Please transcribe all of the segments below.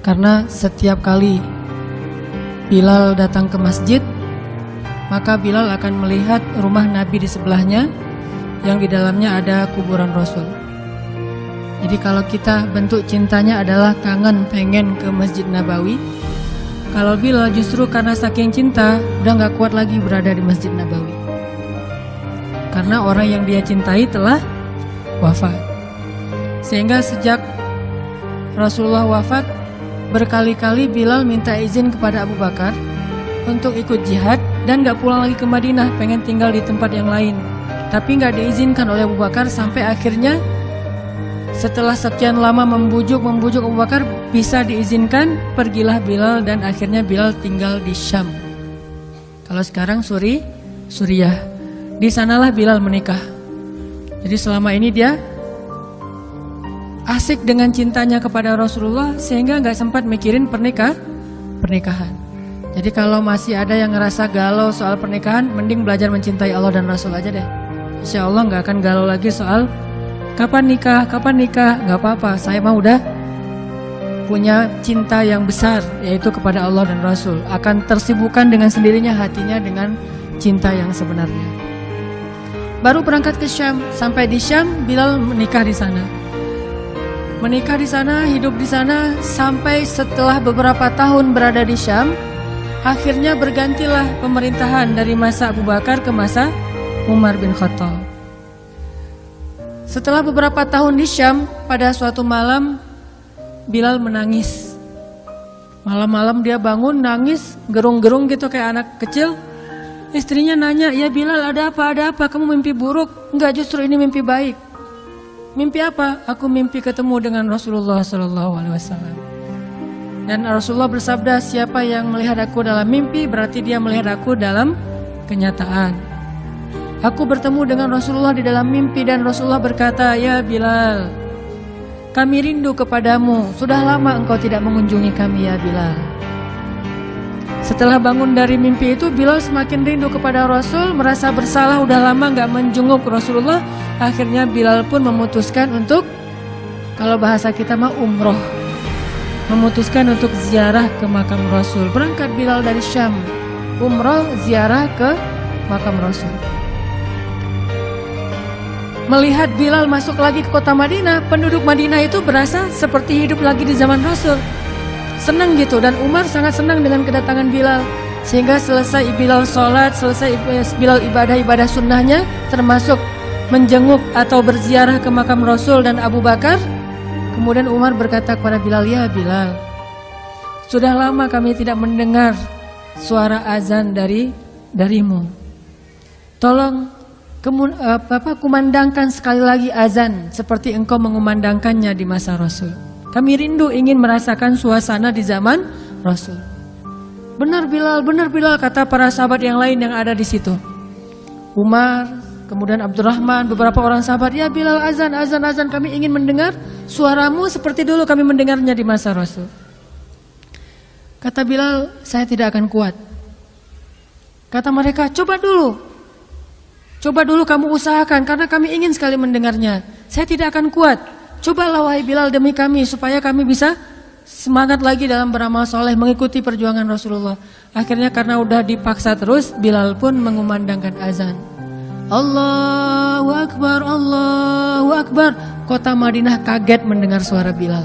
Karena setiap kali Bilal datang ke masjid, maka Bilal akan melihat rumah Nabi di sebelahnya yang di dalamnya ada kuburan Rasul. Jadi kalau kita bentuk cintanya adalah kangen pengen ke Masjid Nabawi, kalau Bilal justru karena saking cinta udah gak kuat lagi berada di Masjid Nabawi. Karena orang yang dia cintai telah wafat. Sehingga sejak Rasulullah wafat, berkali-kali Bilal minta izin kepada Abu Bakar untuk ikut jihad dan gak pulang lagi ke Madinah, pengen tinggal di tempat yang lain. Tapi gak diizinkan oleh Abu Bakar, sampai akhirnya setelah sekian lama membujuk Abu Bakar, bisa diizinkan, pergilah Bilal dan akhirnya Bilal tinggal di Syam. Kalau sekarang Suriah. Di sanalah Bilal menikah. Jadi selama ini dia asik dengan cintanya kepada Rasulullah sehingga gak sempat mikirin pernikahan. Jadi kalau masih ada yang ngerasa galau soal pernikahan, mending belajar mencintai Allah dan Rasul aja deh. Insya Allah gak akan galau lagi soal kapan nikah, gak apa-apa. Saya mah udah punya cinta yang besar, yaitu kepada Allah dan Rasul. Akan tersibukkan dengan sendirinya hatinya dengan cinta yang sebenarnya. Baru berangkat ke Syam, sampai di Syam Bilal menikah di sana. Menikah di sana, hidup di sana, sampai setelah beberapa tahun berada di Syam, akhirnya bergantilah pemerintahan dari masa Abu Bakar ke masa Umar bin Khattab. Setelah beberapa tahun di Syam, pada suatu malam Bilal menangis. Malam-malam dia bangun nangis, gerung-gerung gitu kayak anak kecil. Istrinya nanya, "Ya Bilal, ada apa? Kamu mimpi buruk?" "Enggak, justru ini mimpi baik." "Mimpi apa?" "Aku mimpi ketemu dengan Rasulullah SAW." Dan Rasulullah bersabda, "Siapa yang melihat aku dalam mimpi, berarti dia melihat aku dalam kenyataan." Aku bertemu dengan Rasulullah di dalam mimpi dan Rasulullah berkata, "Ya Bilal, kami rindu kepadamu. Sudah lama engkau tidak mengunjungi kami ya Bilal." Setelah bangun dari mimpi itu, Bilal semakin rindu kepada Rasul, merasa bersalah udah lama gak menjenguk Rasulullah. Akhirnya Bilal pun memutuskan untuk, kalau bahasa kita mah umroh, memutuskan untuk ziarah ke makam Rasul. Berangkat Bilal dari Syam, umroh ziarah ke makam Rasul. Melihat Bilal masuk lagi ke kota Madinah, penduduk Madinah itu berasa seperti hidup lagi di zaman Rasul. Senang gitu, dan Umar sangat senang dengan kedatangan Bilal. Sehingga selesai Bilal sholat, selesai Bilal ibadah sunnahnya, termasuk menjenguk atau berziarah ke makam Rasul dan Abu Bakar. Kemudian Umar berkata kepada Bilal, "Ya Bilal, sudah lama kami tidak mendengar suara azan darimu. Tolong kumandangkan sekali lagi azan seperti engkau mengumandangkannya di masa Rasul. Kami rindu ingin merasakan suasana di zaman Rasul." Benar Bilal, kata para sahabat yang lain yang ada di situ. Umar, kemudian Abdurrahman, beberapa orang sahabat, "Ya Bilal, azan, kami ingin mendengar suaramu seperti dulu kami mendengarnya di masa Rasul." Kata Bilal, "Saya tidak akan kuat." Kata mereka, Coba dulu kamu usahakan, karena kami ingin sekali mendengarnya. Saya tidak akan kuat. Cobalah wahai Bilal demi kami, supaya kami bisa semangat lagi dalam beramal soleh, mengikuti perjuangan Rasulullah. Akhirnya karena udah dipaksa terus, Bilal pun mengumandangkan azan. Allahu Akbar, Allahu Akbar. Kota Madinah kaget mendengar suara Bilal.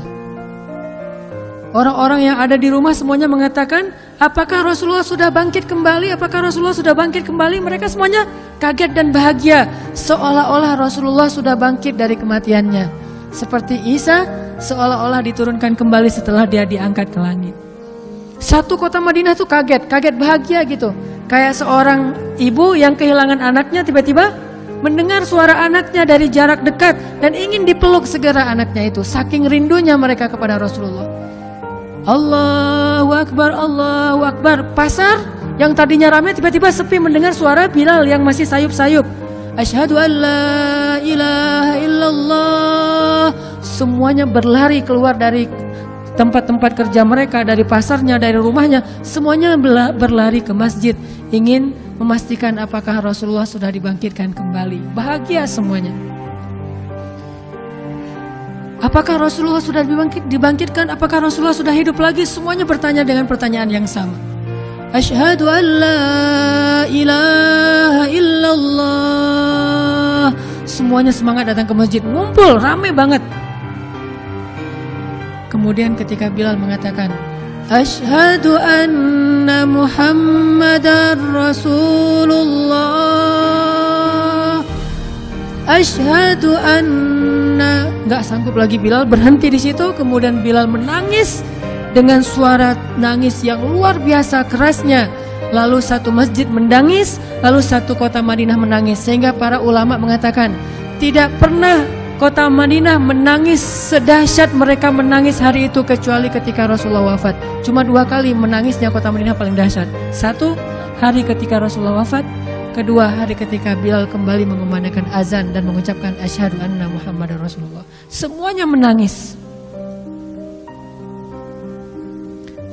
Orang-orang yang ada di rumah semuanya mengatakan, "Apakah Rasulullah sudah bangkit kembali? Apakah Rasulullah sudah bangkit kembali?" Mereka semuanya kaget dan bahagia, seolah-olah Rasulullah sudah bangkit dari kematiannya. Seperti Isa seolah-olah diturunkan kembali setelah dia diangkat ke langit. Satu kota Madinah tuh kaget bahagia gitu. Kayak seorang ibu yang kehilangan anaknya tiba-tiba mendengar suara anaknya dari jarak dekat dan ingin dipeluk segera anaknya itu. Saking rindunya mereka kepada Rasulullah. Allahu Akbar, Allahu Akbar. Pasar yang tadinya ramai tiba-tiba sepi mendengar suara Bilal yang masih sayup-sayup. Asyhadu an la ilaha illallah. Semuanya berlari keluar dari tempat-tempat kerja mereka, dari pasarnya, dari rumahnya. Semuanya berlari ke masjid, ingin memastikan apakah Rasulullah sudah dibangkitkan kembali. Bahagia semuanya. Apakah Rasulullah sudah dibangkitkan? Apakah Rasulullah sudah hidup lagi? Semuanya bertanya dengan pertanyaan yang sama. Asyhadu an la ilaha illallah. Semuanya semangat datang ke masjid, ngumpul, rame banget. Kemudian ketika Bilal mengatakan, Asyhadu anna Muhammadar Rasulullah. Asyhadu anna. Gak sanggup lagi Bilal, berhenti di situ. Kemudian Bilal menangis dengan suara nangis yang luar biasa kerasnya. Lalu satu masjid menangis, lalu satu kota Madinah menangis. Sehingga para ulama mengatakan, tidak pernah kota Madinah menangis sedahsyat mereka menangis hari itu kecuali ketika Rasulullah wafat. Cuma 2 kali menangisnya kota Madinah paling dahsyat. 1 hari ketika Rasulullah wafat, kedua hari ketika Bilal kembali mengumandangkan azan dan mengucapkan asyhadu anna Muhammadar Rasulullah. Semuanya menangis.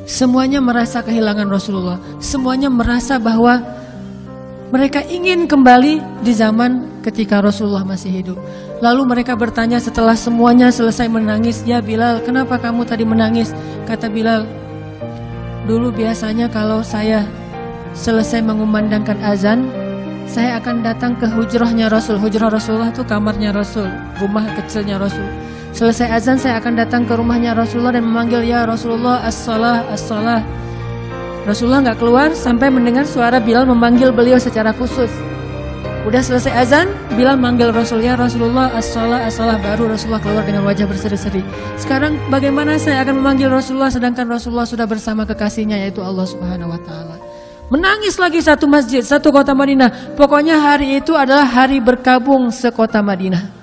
Semuanya merasa kehilangan Rasulullah. Semuanya merasa bahwa mereka ingin kembali di zaman ketika Rasulullah masih hidup. Lalu mereka bertanya setelah semuanya selesai menangis, ya Bilal, kenapa kamu tadi menangis? Kata Bilal, dulu biasanya kalau saya selesai mengumandangkan azan, saya akan datang ke hujrahnya Rasul. Hujrah Rasulullah itu kamarnya Rasul, rumah kecilnya Rasul. Selesai azan saya akan datang ke rumahnya Rasulullah dan memanggil, ya Rasulullah, as-salah, as-salah. Rasulullah nggak keluar sampai mendengar suara Bilal memanggil beliau secara khusus. Udah selesai azan, Bilal manggil Rasul, ya Rasulullah, as-salah, as-salah. Baru Rasulullah keluar dengan wajah berseri-seri. Sekarang bagaimana saya akan memanggil Rasulullah sedangkan Rasulullah sudah bersama kekasihnya yaitu Allah Subhanahu wa Ta'ala. Menangis lagi satu masjid, satu kota Madinah. Pokoknya hari itu adalah hari berkabung sekota Madinah.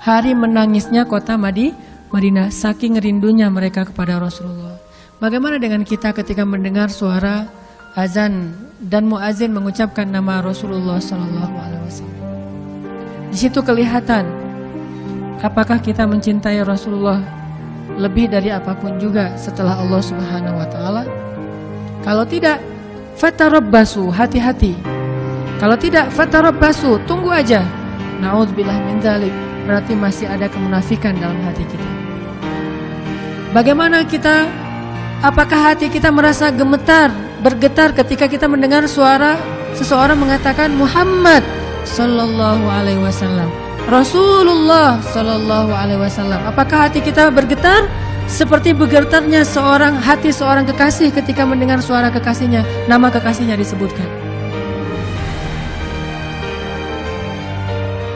Hari menangisnya kota Madinah, saking rindunya mereka kepada Rasulullah. Bagaimana dengan kita ketika mendengar suara azan dan muazin mengucapkan nama Rasulullah SAW? Di situ kelihatan apakah kita mencintai Rasulullah lebih dari apapun juga setelah Allah Subhanahu wa Ta'ala. Kalau tidak, fatarabbasu, hati-hati. Kalau tidak, fatarabbasu, tunggu aja. Na'udzubillah min dzalik. Berarti masih ada kemunafikan dalam hati kita. Bagaimana kita, apakah hati kita merasa gemetar, bergetar ketika kita mendengar suara seseorang mengatakan Muhammad sallallahu alaihi wasallam, Rasulullah sallallahu alaihi wasallam? Apakah hati kita bergetar seperti bergetarnya hati seorang kekasih ketika mendengar suara kekasihnya, nama kekasihnya disebutkan?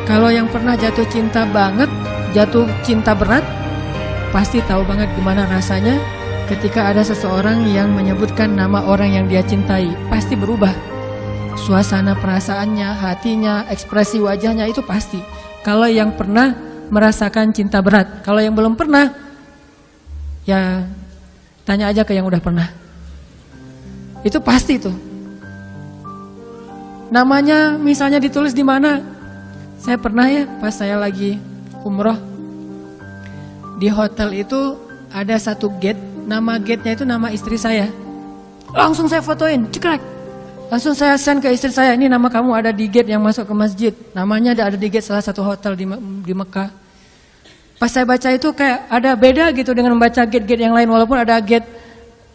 Kalau yang pernah jatuh cinta banget, jatuh cinta berat, pasti tahu banget gimana rasanya ketika ada seseorang yang menyebutkan nama orang yang dia cintai. Pasti berubah suasana perasaannya, hatinya, ekspresi wajahnya, itu pasti. Kalau yang pernah merasakan cinta berat. Kalau yang belum pernah, ya tanya aja ke yang udah pernah. Itu pasti tuh. Namanya misalnya ditulis di mana? Saya pernah ya, pas saya lagi umroh, di hotel itu ada satu gate, nama gate-nya itu nama istri saya. Langsung saya fotoin, cekrek. Langsung saya send ke istri saya, ini nama kamu ada di gate yang masuk ke masjid. Namanya ada di gate salah satu hotel di Mekah. Pas saya baca itu kayak ada beda gitu dengan membaca gate-gate yang lain. Walaupun ada gate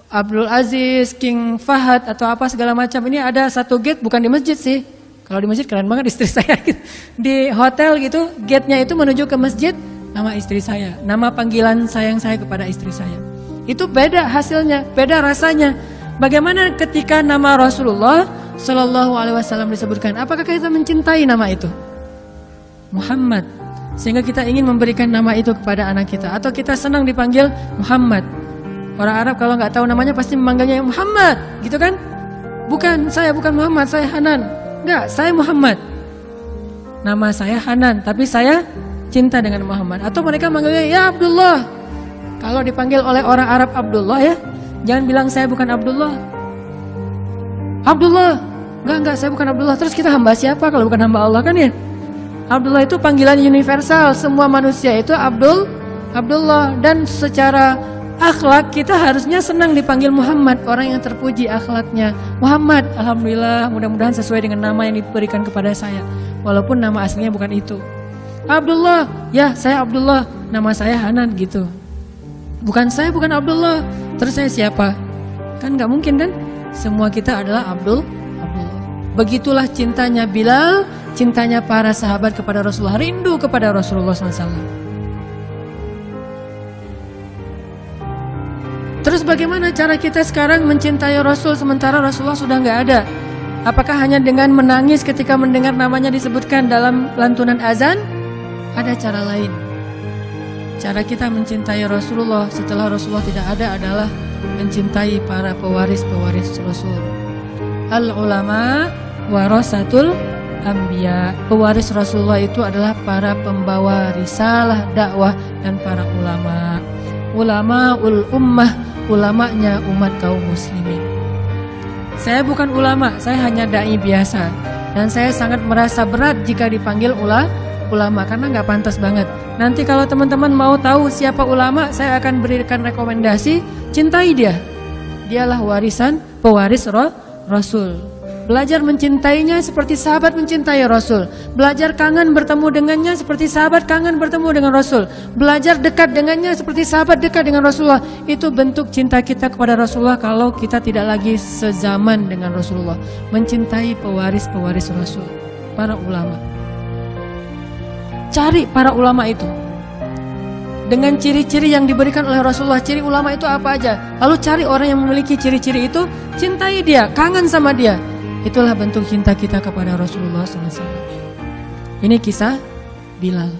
Abdul Aziz, King Fahad atau apa segala macam. Ini ada satu gate bukan di masjid sih. Kalau di masjid keren banget istri saya. Di hotel gitu, gate-nya itu menuju ke masjid, nama istri saya. Nama panggilan sayang saya kepada istri saya. Itu beda hasilnya, beda rasanya. Bagaimana ketika nama Rasulullah Sallallahu Alaihi Wasallam disebutkan? Apakah kita mencintai nama itu? Muhammad. Sehingga kita ingin memberikan nama itu kepada anak kita. Atau kita senang dipanggil Muhammad. Orang Arab kalau nggak tahu namanya pasti memanggilnya Muhammad, gitu kan? Bukan, saya bukan Muhammad, saya Hanan. Enggak, saya Muhammad. Nama saya Hanan, tapi saya cinta dengan Muhammad. Atau mereka manggilnya ya Abdullah. Kalau dipanggil oleh orang Arab Abdullah ya, jangan bilang saya bukan Abdullah. Abdullah. Enggak, saya bukan Abdullah. Terus kita hamba siapa kalau bukan hamba Allah kan ya? Abdullah itu panggilan universal. Semua manusia itu Abdullah. Dan secara akhlak kita harusnya senang dipanggil Muhammad, orang yang terpuji akhlaknya. Muhammad, alhamdulillah, mudah-mudahan sesuai dengan nama yang diberikan kepada saya. Walaupun nama aslinya bukan itu. Abdullah, ya saya Abdullah. nama saya Hanan gitu. Bukan Abdullah. Terus saya siapa? Kan nggak mungkin kan? Semua kita adalah Abdullah. Begitulah cintanya Bilal, cintanya para sahabat kepada Rasulullah, rindu kepada Rasulullah SAW. Terus bagaimana cara kita sekarang mencintai Rasul sementara Rasulullah sudah nggak ada? Apakah hanya dengan menangis ketika mendengar namanya disebutkan dalam lantunan azan? Ada cara lain. Cara kita mencintai Rasulullah setelah Rasulullah tidak ada adalah mencintai para pewaris-pewaris Rasul. Al-ulama warasatul anbiya. Pewaris Rasulullah itu adalah para pembawa risalah dakwah dan para ulama. Ulamaul ummah, ulamanya umat kaum muslimin. Saya bukan ulama, saya hanya dai biasa. Dan saya sangat merasa berat jika dipanggil ulama karena nggak pantas banget. Nanti kalau teman-teman mau tahu siapa ulama, saya akan berikan rekomendasi, cintai dia. Dialah pewaris Rasul. Belajar mencintainya seperti sahabat mencintai Rasul. Belajar kangen bertemu dengannya seperti sahabat kangen bertemu dengan Rasul. Belajar dekat dengannya seperti sahabat dekat dengan Rasulullah. Itu bentuk cinta kita kepada Rasulullah kalau kita tidak lagi sezaman dengan Rasulullah. Mencintai pewaris-pewaris Rasul, para ulama. Cari para ulama itu dengan ciri-ciri yang diberikan oleh Rasulullah. Ciri ulama itu apa aja? Lalu cari orang yang memiliki ciri-ciri itu, cintai dia, kangen sama dia. Itulah bentuk cinta kita kepada Rasulullah SAW. Ini kisah Bilal.